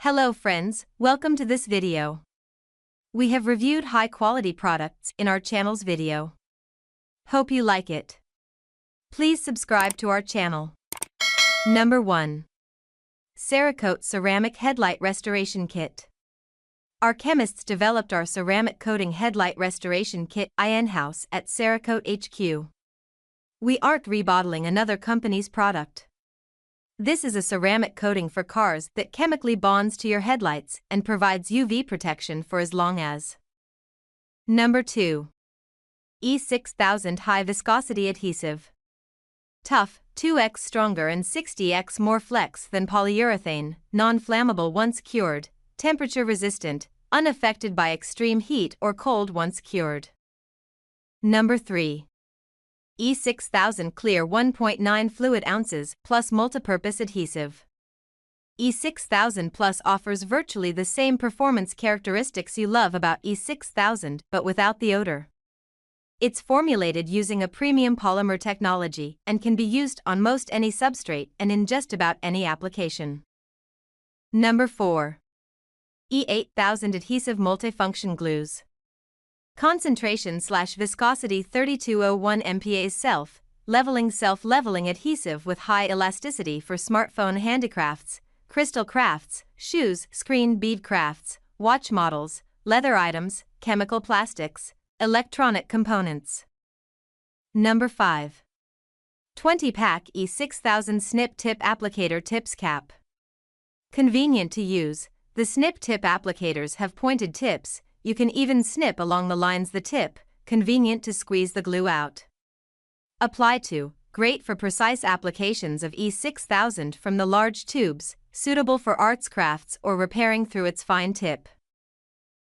Hello friends, welcome to this video. We have reviewed high-quality products in our channel's video. Hope you like it. Please subscribe to our channel. Number 1. Cerakote Ceramic Headlight Restoration Kit. Our chemists developed our ceramic coating headlight restoration kit in-house at Cerakote HQ. We aren't rebottling another company's product. This is a ceramic coating for cars that chemically bonds to your headlights and provides UV protection for as long as. Number 2. E6000 High Viscosity Adhesive. Tough, 2x stronger and 60x more flex than polyurethane, non-flammable once cured, temperature resistant, unaffected by extreme heat or cold once cured. Number 3. E6000 Clear 1.9 fluid ounces plus multipurpose adhesive. E6000 Plus offers virtually the same performance characteristics you love about E6000 but without the odor. It's formulated using a premium polymer technology and can be used on most any substrate and in just about any application. Number 4. E8000 Adhesive Multifunction Glues. Concentration/viscosity 3201 MPa self-leveling adhesive with high elasticity for smartphone handicrafts, crystal crafts, shoes, screen bead crafts, watch models, leather items, chemical plastics, electronic components. Number 5. 20-pack E6000 Snip Tip Applicator Tips Cap. Convenient to use, the Snip tip applicators have pointed tips. You can even snip along the lines the tip, convenient to squeeze the glue out. Apply to, great for precise applications of E6000 from the large tubes, suitable for arts crafts or repairing through its fine tip.